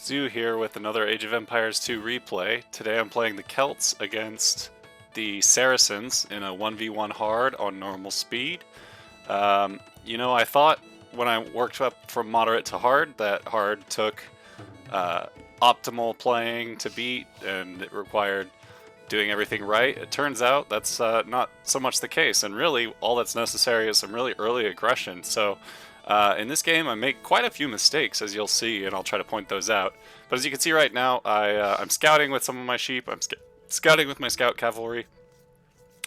Zoo here with another Age of Empires 2 replay. Today I'm playing the Celts against the Saracens in a 1v1 hard on normal speed. I thought when I worked up from moderate to hard, that hard took optimal playing to beat and it required doing everything right. It turns out that's not so much the case, and really all that's necessary is some really early aggression. So in this game I make quite a few mistakes, as you'll see, and I'll try to point those out. But as you can see right now, I'm scouting with some of my sheep, I'm scouting with my scout cavalry,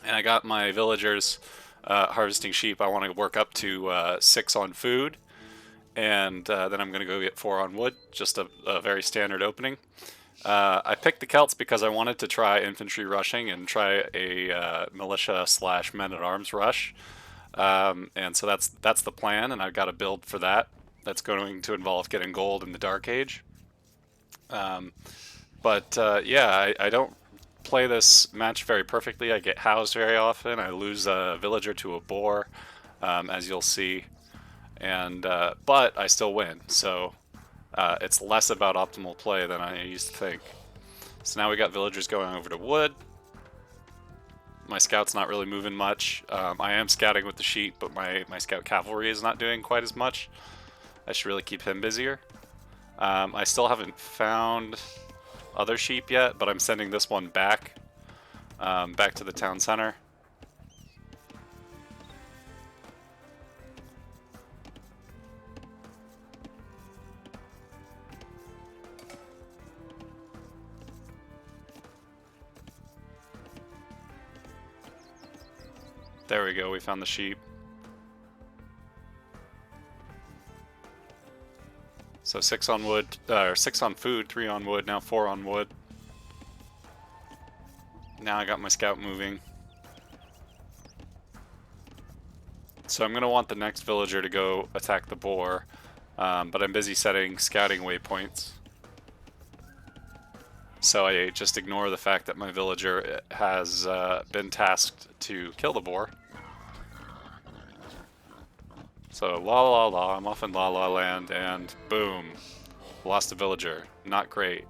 and I got my villagers harvesting sheep. I want to work up to 6 on food, and then I'm going to go get 4 on wood, just a very standard opening. I picked the Celts because I wanted to try infantry rushing and try a militia / men-at-arms rush. And so that's the plan, and I've got a build for that. That's going to involve getting gold in the Dark Age. Yeah, I don't play this match very perfectly. I get housed very often. I lose a villager to a boar, as you'll see. But I still win, so it's less about optimal play than I used to think. So now we got villagers going over to wood. My scout's not really moving much. I am scouting with the sheep, but my scout cavalry is not doing quite as much. I should really keep him busier. I still haven't found other sheep yet, but I'm sending this one back to the town center. There we go, we found the sheep. So 6 on wood, or 6 on food, 3 on wood, now 4 on wood. Now I got my scout moving. So I'm going to want the next villager to go attack the boar, but I'm busy setting scouting waypoints. So I just ignore the fact that my villager has been tasked to kill the boar. So la la la, I'm off in la la land, and boom, lost a villager. Not great.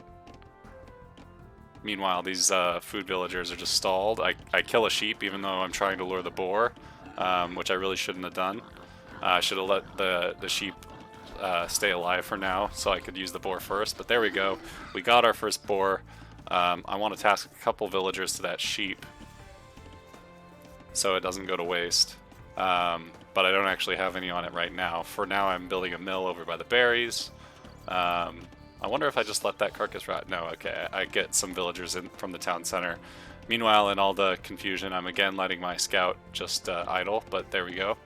Meanwhile, these food villagers are just stalled. I kill a sheep even though I'm trying to lure the boar, which I really shouldn't have done. I should have let the sheep stay alive for now so I could use the boar first, but there we go. We got our first boar. I want to task a couple villagers to that sheep so it doesn't go to waste. But I don't actually have any on it right now. For now, I'm building a mill over by the berries. I wonder if I just let that carcass rot. No, okay, I get some villagers in from the town center. Meanwhile, in all the confusion, I'm again letting my scout just idle, but there we go.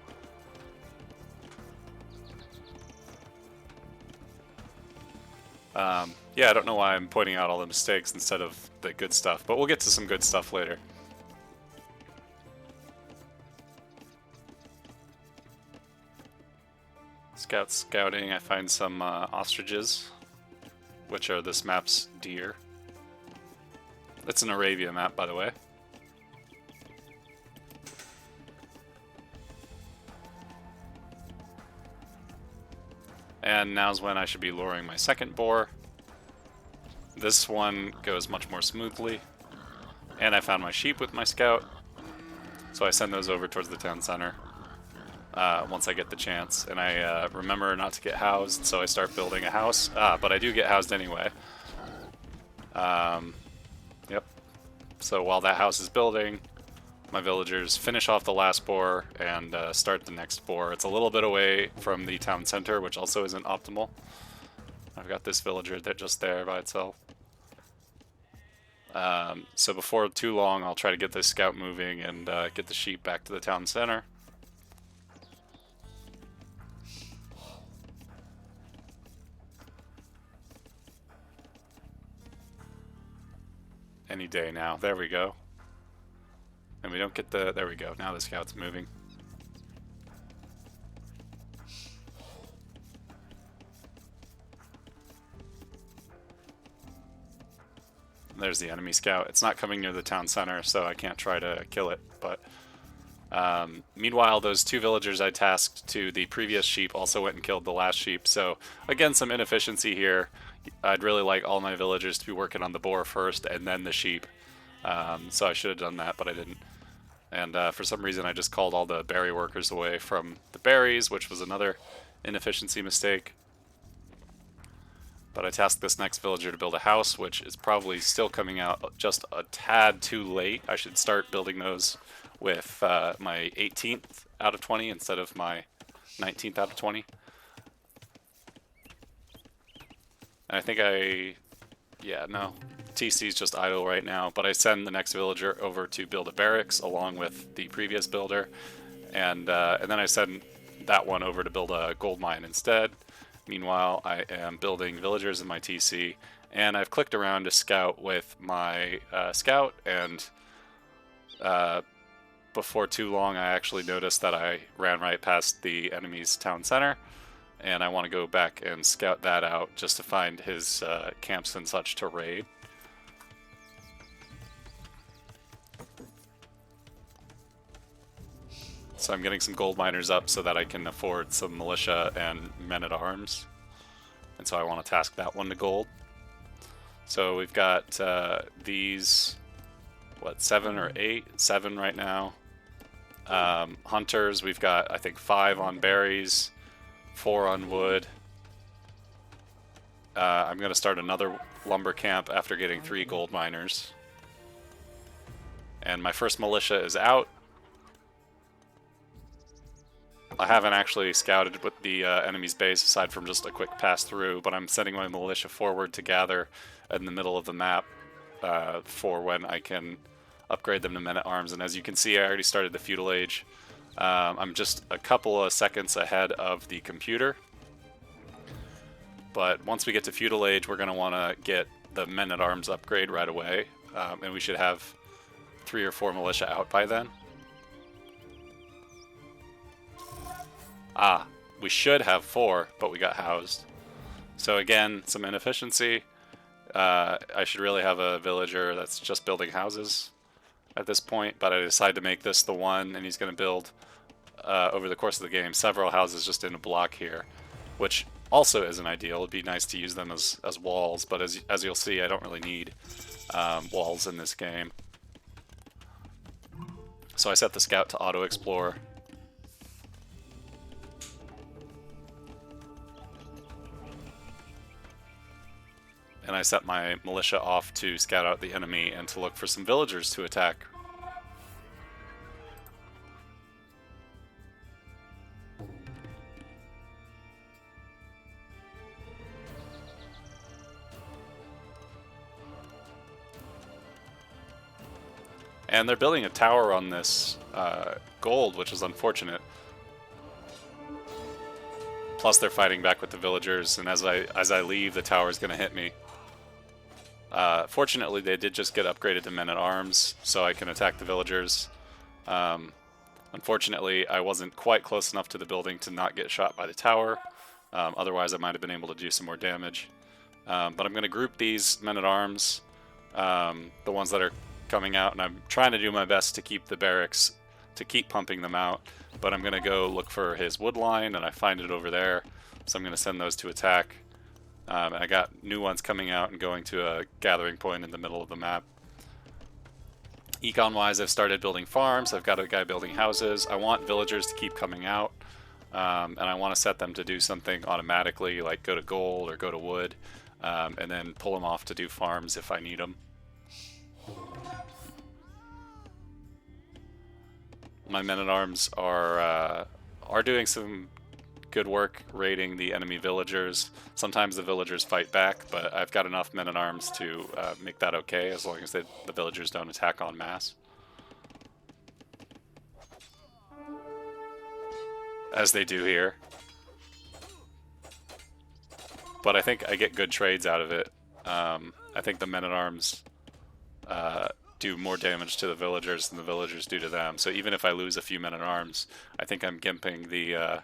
Yeah, I don't know why I'm pointing out all the mistakes instead of the good stuff, but we'll get to some good stuff later. Scouting, I find some ostriches, which are this map's deer. It's an Arabia map, by the way. And now's when I should be luring my second boar. This one goes much more smoothly. And I found my sheep with my scout, so I send those over towards the town center. Once I get the chance, and I remember not to get housed, so I start building a house. But I do get housed anyway. Yep. So while that house is building, my villagers finish off the last boar and start the next boar. It's a little bit away from the town center, which also isn't optimal. I've got this villager that just there by itself. So before too long, I'll try to get this scout moving and get the sheep back to the town center. Any day now. There we go. And we don't get the... There we go. Now the scout's moving. There's the enemy scout. It's not coming near the town center, so I can't try to kill it, but Meanwhile, those 2 villagers I tasked to the previous sheep also went and killed the last sheep. So again, some inefficiency here. I'd really like all my villagers to be working on the boar first and then the sheep. So I should have done that, but I didn't. And for some reason, I just called all the berry workers away from the berries, which was another inefficiency mistake. But I tasked this next villager to build a house, which is probably still coming out just a tad too late. I should start building those with my 18th out of 20 instead of my 19th out of 20. And I think yeah, no. TC's just idle right now, but I send the next villager over to build a barracks along with the previous builder, and then I send that one over to build a gold mine instead. Meanwhile, I am building villagers in my TC, and I've clicked around to scout with my scout, and before too long I actually noticed that I ran right past the enemy's town center, and I want to go back and scout that out just to find his camps and such to raid. So I'm getting some gold miners up so that I can afford some militia and men-at-arms. And so I want to task that one to gold. So we've got these, what, 7 or 8? 7 right now. Hunters, we've got, I think, 5 on berries, 4 on wood. I'm going to start another lumber camp after getting 3 gold miners. And my first militia is out. I haven't actually scouted with the enemy's base aside from just a quick pass through, but I'm sending my militia forward to gather in the middle of the map for when I can upgrade them to men-at-arms. And as you can see, I already started the feudal age. I'm just a couple of seconds ahead of the computer. But once we get to feudal age, we're going to want to get the men-at-arms upgrade right away. And we should have 3 or 4 militia out by then. Ah, we should have 4, but we got housed. So again, some inefficiency. I should really have a villager that's just building houses at this point, but I decided to make this the one, and he's going to build, over the course of the game, several houses just in a block here, which also isn't ideal. It'd be nice to use them as walls, but as you'll see, I don't really need walls in this game. So I set the scout to auto-explore. And I set my militia off to scout out the enemy and to look for some villagers to attack. And they're building a tower on this gold, which is unfortunate. Plus they're fighting back with the villagers, and as I leave, the tower is going to hit me. Fortunately, they did just get upgraded to men-at-arms, so I can attack the villagers. Unfortunately, I wasn't quite close enough to the building to not get shot by the tower. Otherwise, I might have been able to do some more damage. But I'm going to group these men-at-arms, the ones that are coming out, and I'm trying to do my best to keep the barracks, to keep pumping them out. But I'm going to go look for his wood line, and I find it over there. So I'm going to send those to attack. I got new ones coming out and going to a gathering point in the middle of the map. Econ-wise, I've started building farms. I've got a guy building houses. I want villagers to keep coming out, and I want to set them to do something automatically, like go to gold or go to wood, and then pull them off to do farms if I need them. My men-at-arms are doing some good work raiding the enemy villagers. Sometimes the villagers fight back, but I've got enough men-at-arms to make that okay, as long as the villagers don't attack en masse. As they do here. But I think I get good trades out of it. I think the men-at-arms do more damage to the villagers than the villagers do to them. So even if I lose a few men-at-arms, I think I'm gimping the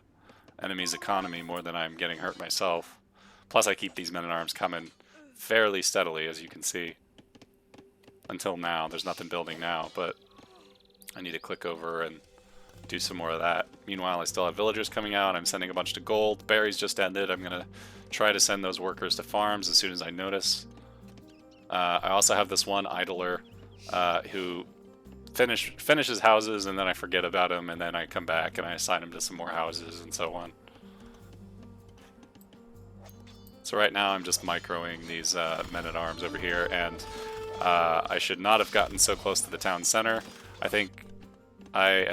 enemy's economy more than I'm getting hurt myself. Plus I keep these men-at-arms coming fairly steadily, as you can see. Until now. There's nothing building now, but I need to click over and do some more of that. Meanwhile, I still have villagers coming out. I'm sending a bunch to gold. Berries just ended. I'm going to try to send those workers to farms as soon as I notice. I also have this one idler who finishes houses, and then I forget about him, and then I come back and I assign him to some more houses and so on. So right now I'm just microing these men-at-arms over here, and I should not have gotten so close to the town center. I think I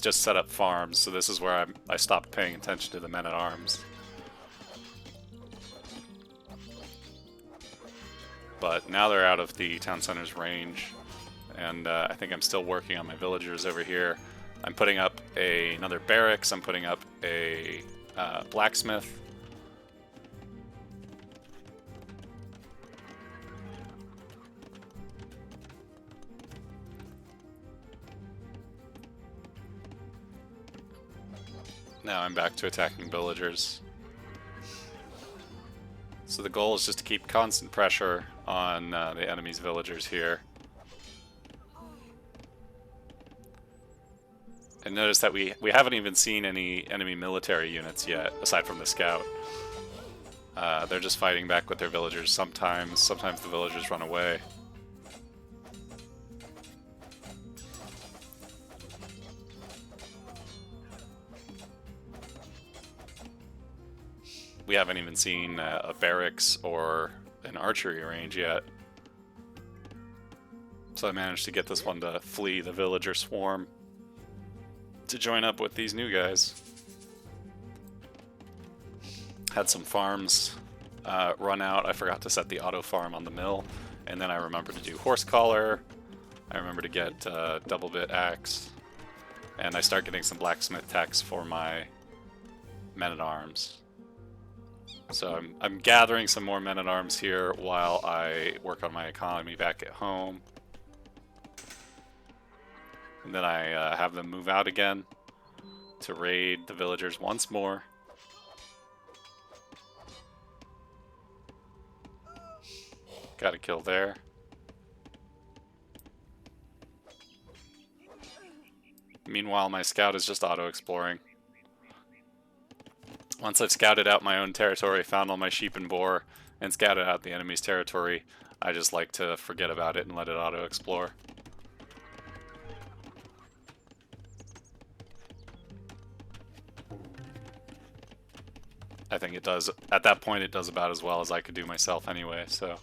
just set up farms, so this is where I stopped paying attention to the men-at-arms. But now they're out of the town center's range, and I think I'm still working on my villagers over here. I'm putting up another barracks, I'm putting up a blacksmith. Now I'm back to attacking villagers. So the goal is just to keep constant pressure on the enemy's villagers here. And notice that we haven't even seen any enemy military units yet, aside from the scout. They're just fighting back with their villagers sometimes. Sometimes the villagers run away. We haven't even seen a barracks or an archery range yet. So I managed to get this one to flee the villager swarm to join up with these new guys. Had some farms run out. I forgot to set the auto farm on the mill, and then I remembered to do horse collar. I remember to get double bit axe, and I start getting some blacksmith techs for my men-at-arms. So I'm gathering some more men-at-arms here while I work on my economy back at home. And then I have them move out again to raid the villagers once more. Got a kill there. Meanwhile, my scout is just auto-exploring. Once I've scouted out my own territory, found all my sheep and boar, and scouted out the enemy's territory, I just like to forget about it and let it auto-explore. I think it does, at that point it does about as well as I could do myself anyway, so.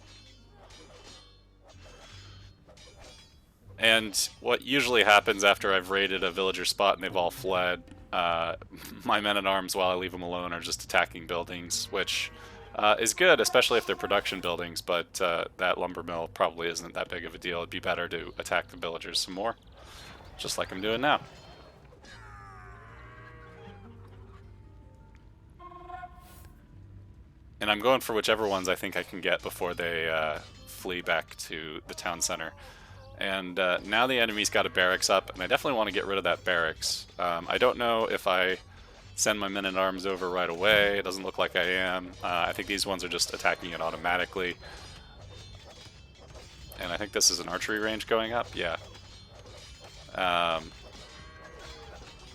And what usually happens after I've raided a villager spot and they've all fled, my men-at-arms, while I leave them alone, are just attacking buildings, which is good, especially if they're production buildings, but that lumber mill probably isn't that big of a deal. It'd be better to attack the villagers some more, just like I'm doing now. And I'm going for whichever ones I think I can get before they flee back to the town center. And now the enemy's got a barracks up, and I definitely want to get rid of that barracks. I don't know if I send my men-at-arms over right away. It doesn't look like I am. I think these ones are just attacking it automatically. And I think this is an archery range going up, yeah.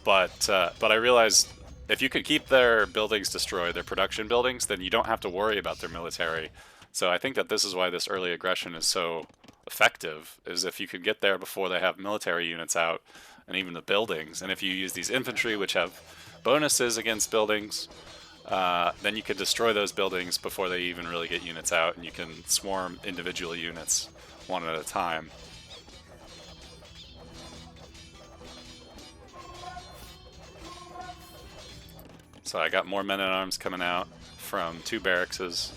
But I realized if you could keep their buildings destroyed, their production buildings, then you don't have to worry about their military. So I think that this is why this early aggression is so effective, is if you could get there before they have military units out, and even the buildings. And if you use these infantry, which have bonuses against buildings, then you can destroy those buildings before they even really get units out, and you can swarm individual units one at a time. So I got more men-at-arms coming out from 2 barracks.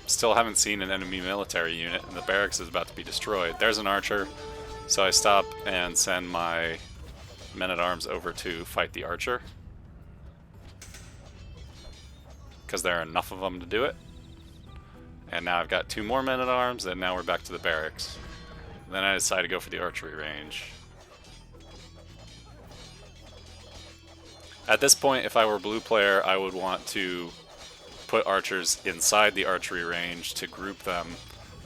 Still haven't seen an enemy military unit, and the barracks is about to be destroyed. There's an archer, so I stop and send my men-at-arms over to fight the archer, because there are enough of them to do it. And now I've got 2 more men-at-arms, and now we're back to the barracks. Then I decide to go for the archery range. At this point, if I were a blue player, I would want to put archers inside the archery range to group them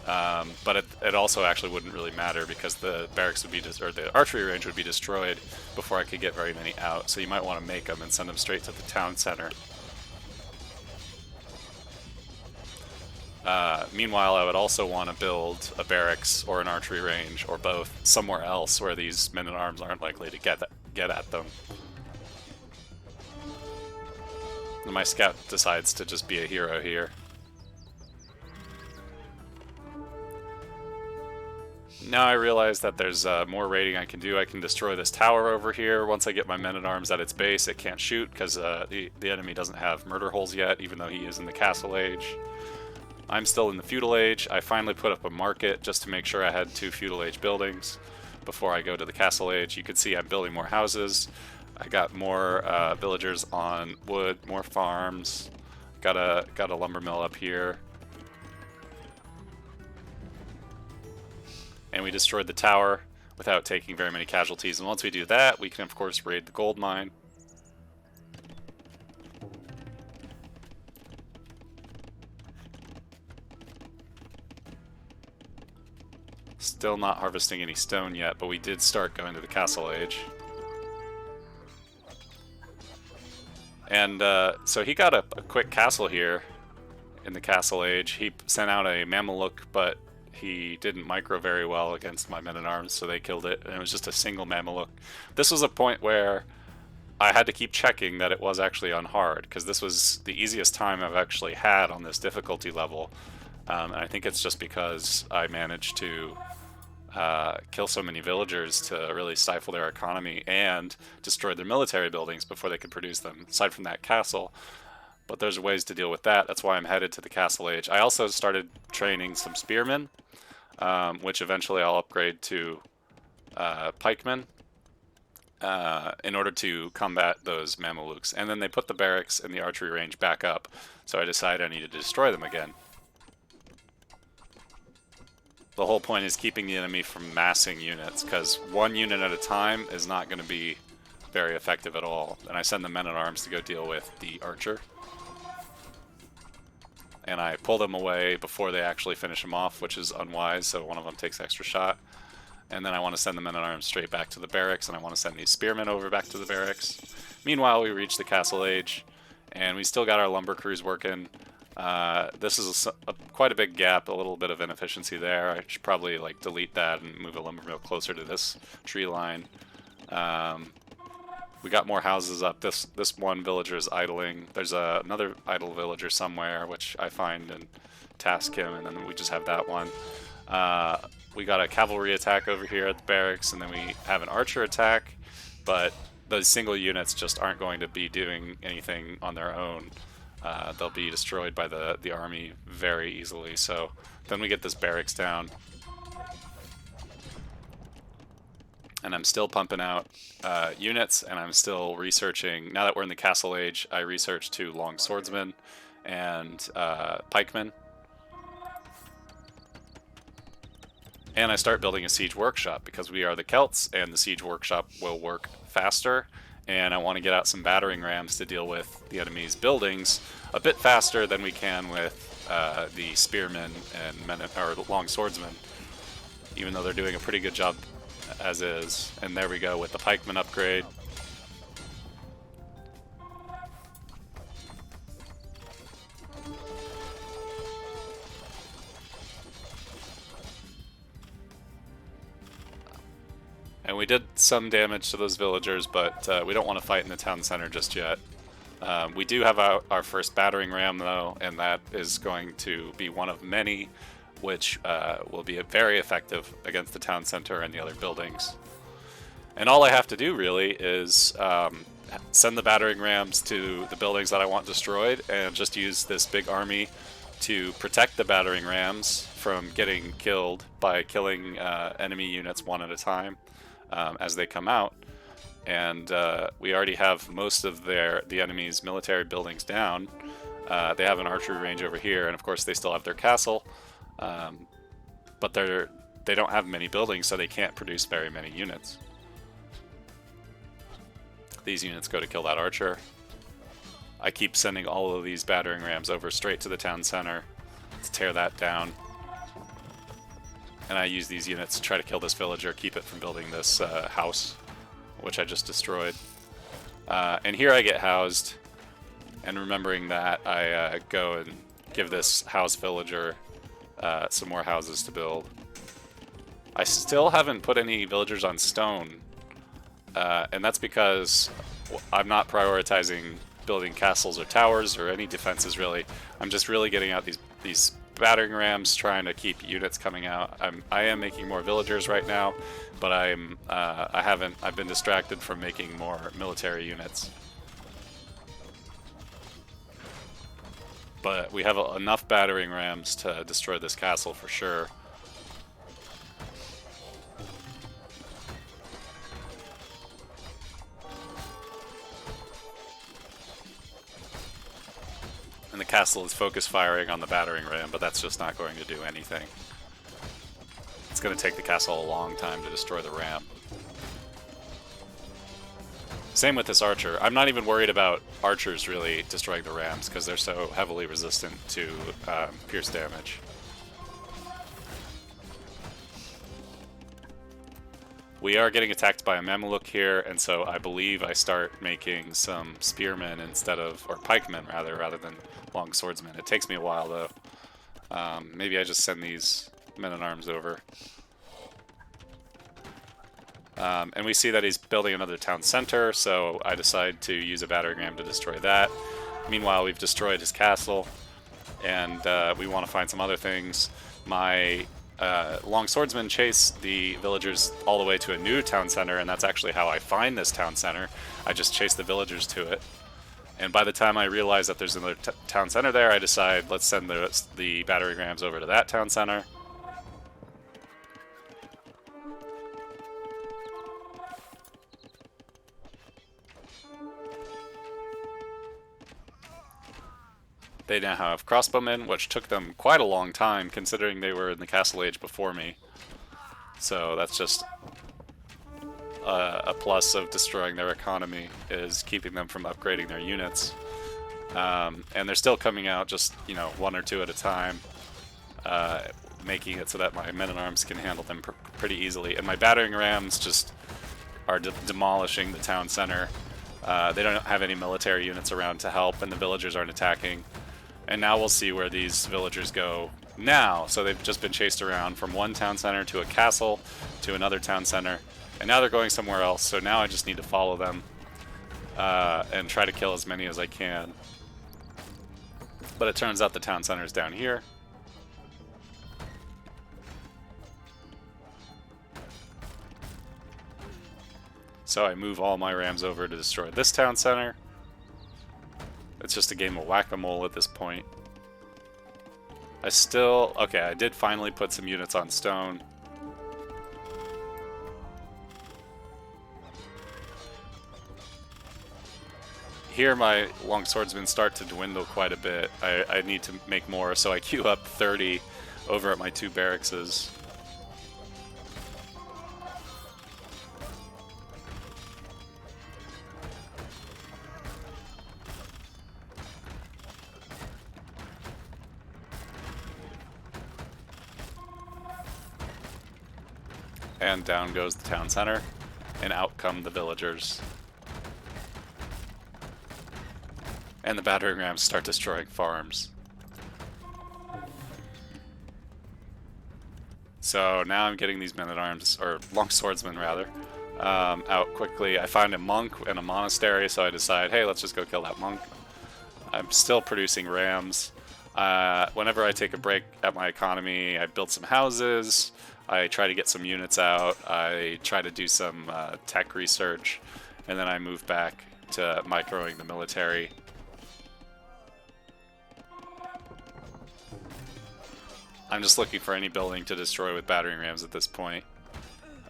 But it also actually wouldn't really matter because the barracks would be or the archery range would be destroyed before I could get very many out. So you might want to make them and send them straight to the town center. Meanwhile, I would also want to build a barracks or an archery range or both somewhere else where these men-at-arms aren't likely to get at them. And my scout decides to just be a hero here. Now I realize that there's more raiding I can do. I can destroy this tower over here. Once I get my men-at-arms at its base, it can't shoot because the enemy doesn't have murder holes yet, even though he is in the castle age. I'm still in the feudal age. I finally put up a market just to make sure I had 2 feudal age buildings before I go to the castle age. You can see I'm building more houses. I got more villagers on wood, more farms. Got a lumber mill up here. And we destroyed the tower without taking very many casualties. And once we do that, we can of course raid the gold mine. Still not harvesting any stone yet, but we did start going to the castle age. And so he got a quick castle here in the castle age. He sent out a Mameluke, but he didn't micro very well against my men-at-arms, so they killed it, and it was just a single Mameluke. This was a point where I had to keep checking that it was actually on hard, because this was the easiest time I've actually had on this difficulty level. And I think it's just because I managed to kill so many villagers to really stifle their economy and destroy their military buildings before they could produce them, aside from that castle. But there's ways to deal with that. That's why I'm headed to the castle age. I also started training some spearmen, which eventually I'll upgrade to pikemen in order to combat those Mamelukes. And then they put the barracks and the archery range back up, so I decided I needed to destroy them again. The whole point is keeping the enemy from massing units, because one unit at a time is not going to be very effective at all. And I send the men-at-arms to go deal with the archer. And I pull them away before they actually finish them off, which is unwise, so one of them takes extra shot. And then I want to send the men-at-arms straight back to the barracks, and I want to send these spearmen over back to the barracks. Meanwhile, we reach the castle age, and we still got our lumber crews working. This is quite a big gap, a little bit of inefficiency there. I should probably like delete that and move a lumber mill closer to this tree line. We got more houses up. This one villager is idling. There's another idle villager somewhere, which I find and task him, and then we just have that one. We got a cavalry attack over here at the barracks, and then we have an archer attack, but those single units just aren't going to be doing anything on their own. They'll be destroyed by the army very easily. So then we get this barracks down. And I'm still pumping out units, and I'm still researching. Now that we're in the castle age, I research to long swordsmen and pikemen. And I start building a siege workshop because we are the Celts, and the siege workshop will work faster. And I want to get out some battering rams to deal with the enemy's buildings a bit faster than we can with the spearmen and long swordsmen, even though they're doing a pretty good job as is. And there we go with the pikeman upgrade. And we did some damage to those villagers, but we don't want to fight in the town center just yet. We do have our first battering ram, though, and that is going to be one of many, which will be very effective against the town center and the other buildings. And all I have to do, really, is send the battering rams to the buildings that I want destroyed, and just use this big army to protect the battering rams from getting killed by killing enemy units one at a time. As they come out, and we already have most of the enemy's military buildings down. They have an archery range over here, and of course they still have their castle, but they don't have many buildings, so they can't produce very many units. These units go to kill that archer. I keep sending all of these battering rams over straight to the town center to tear that down. And I use these units to try to kill this villager, keep it from building this house, which I just destroyed. And here I get housed, and remembering that, I go and give this house villager some more houses to build. I still haven't put any villagers on stone, and that's because I'm not prioritizing building castles or towers or any defenses really. I'm just really getting out these battering rams, trying to keep units coming out. I am making more villagers right now, but I've been distracted from making more military units. But we have enough battering rams to destroy this castle for sure. And the castle is focus firing on the battering ram, but that's just not going to do anything. It's going to take the castle a long time to destroy the ram. Same with this archer. I'm not even worried about archers really destroying the rams because they're so heavily resistant to pierce damage. We are getting attacked by a Mameluke here, and so I believe I start making some spearmen instead of, or pikemen rather than long swordsmen. It takes me a while though. Maybe I just send these men-at-arms over. And we see that he's building another town center, so I decide to use a battering ram to destroy that. Meanwhile, we've destroyed his castle, and we want to find some other things. My long swordsmen chase the villagers all the way to a new town center, and that's actually how I find this town center. I just chase the villagers to it. And by the time I realize that there's another town center there, I decide let's send the battering rams over to that town center. They now have crossbowmen, which took them quite a long time, considering they were in the Castle Age before me. So that's just a plus of destroying their economy, is keeping them from upgrading their units. And they're still coming out just, you know, one or two at a time, making it so that my men-at-arms can handle them pretty easily. And my battering rams just are demolishing the town center. They don't have any military units around to help, and the villagers aren't attacking. And now we'll see where these villagers go now. So they've just been chased around from one town center to a castle to another town center. And now they're going somewhere else. So now I just need to follow them and try to kill as many as I can. But it turns out the town center is down here. So I move all my rams over to destroy this town center. It's just a game of whack-a-mole at this point. Okay, I did finally put some units on stone. Here my long swordsmen start to dwindle quite a bit. I need to make more, so I queue up 30 over at my two barrackses. And down goes the town center, and out come the villagers. And the battering rams start destroying farms. So now I'm getting these men-at-arms, or long swordsmen rather, out quickly. I find a monk in a monastery, so I decide, hey, let's just go kill that monk. I'm still producing rams. Whenever I take a break at my economy, I build some houses. I try to get some units out, I try to do some tech research, and then I move back to microing the military. I'm just looking for any building to destroy with battering rams at this point.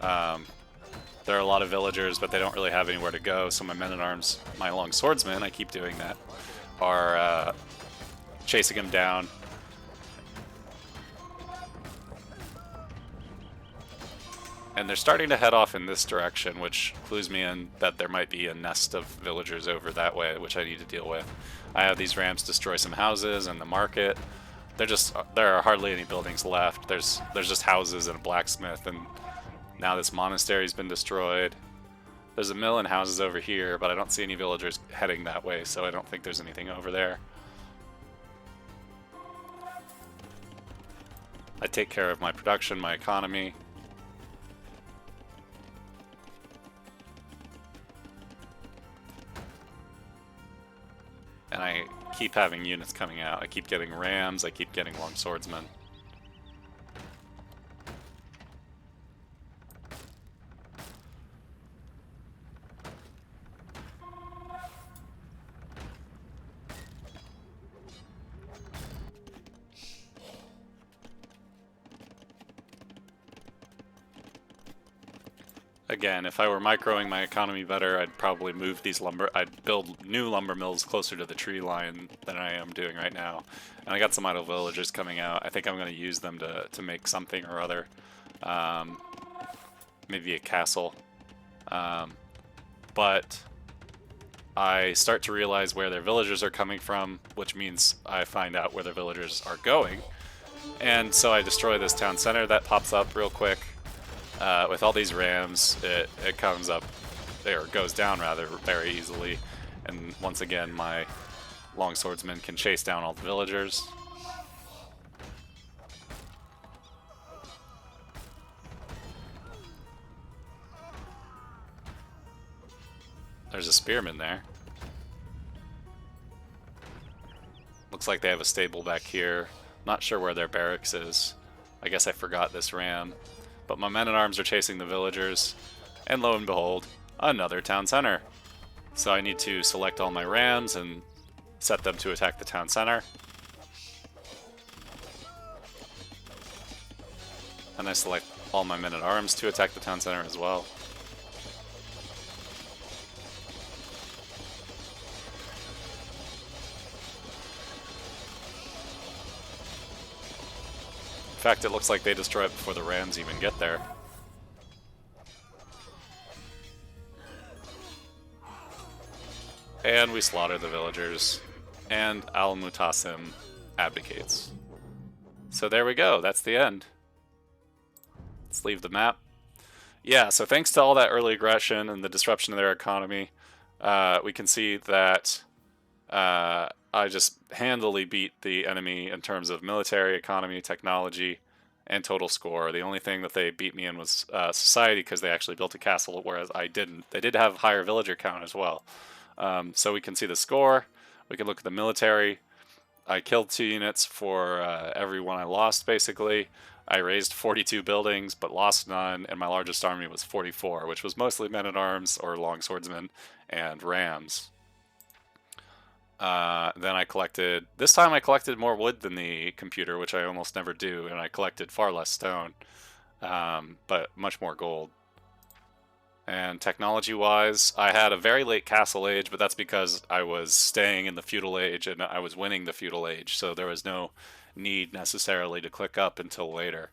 There are a lot of villagers, but they don't really have anywhere to go, so my men-at-arms, my long swordsmen, I keep doing that, are chasing them down. And they're starting to head off in this direction, which clues me in that there might be a nest of villagers over that way, which I need to deal with. I have these rams destroy some houses and the market. there are hardly any buildings left. There's just houses and a blacksmith, and now this monastery's been destroyed. There's a mill and houses over here, but I don't see any villagers heading that way, so I don't think there's anything over there. I take care of my production, my economy. And I keep having units coming out. I keep getting rams, I keep getting long swordsmen. Again, if I were microing my economy better, I'd probably move these I'd build new lumber mills closer to the tree line than I am doing right now. And I got some idle villagers coming out. I think I'm going to use them to make something or other. Maybe a castle. But I start to realize where their villagers are coming from, which means I find out where their villagers are going. And so I destroy this town center. That pops up real quick. With all these rams, it comes up, or goes down rather, very easily. And once again, my long swordsmen can chase down all the villagers. There's a spearman there. Looks like they have a stable back here. Not sure where their barracks is. I guess I forgot this ram. But my men-at-arms are chasing the villagers, and lo and behold, another town center. So I need to select all my rams and set them to attack the town center. And I select all my men-at-arms to attack the town center as well. In fact, it looks like they destroy it before the rams even get there. And we slaughter the villagers, and Al-Mutasim abdicates. So there we go, that's the end. Let's leave the map. Yeah, so thanks to all that early aggression and the disruption of their economy, we can see that I just handily beat the enemy in terms of military, economy, technology, and total score. The only thing that they beat me in was society, because they actually built a castle, whereas I didn't. They did have higher villager count as well. So we can see the score. We can look at the military. I killed 2 units for every one I lost, basically. I raised 42 buildings, but lost none, and my largest army was 44, which was mostly men-at-arms or long swordsmen and rams. Then I collected, this time I collected more wood than the computer, which I almost never do, and I collected far less stone, but much more gold. And technology-wise, I had a very late Castle Age, but that's because I was staying in the Feudal Age and I was winning the Feudal Age, so there was no need necessarily to click up until later.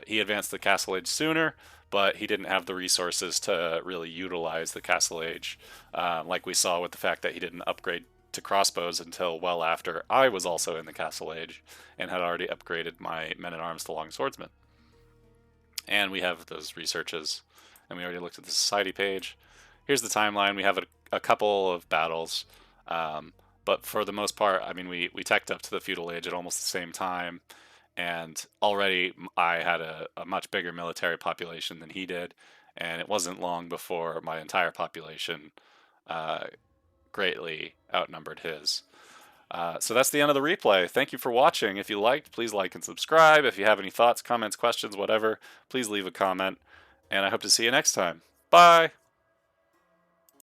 He advanced the Castle Age sooner, but he didn't have the resources to really utilize the Castle Age, like we saw with the fact that he didn't upgrade to crossbows until well after I was also in the Castle Age and had already upgraded my men-at-arms to long swordsmen. And we have those researches, and we already looked at the society page. Here's the timeline. We have a couple of battles, but for the most part, I mean, we teched up to the Feudal Age at almost the same time, and already I had a much bigger military population than he did, and it wasn't long before my entire population greatly outnumbered his. So that's the end of the replay. Thank you for watching. If you liked, please like and subscribe. If you have any thoughts, comments, questions, whatever, please leave a comment. And I hope to see you next time. Bye!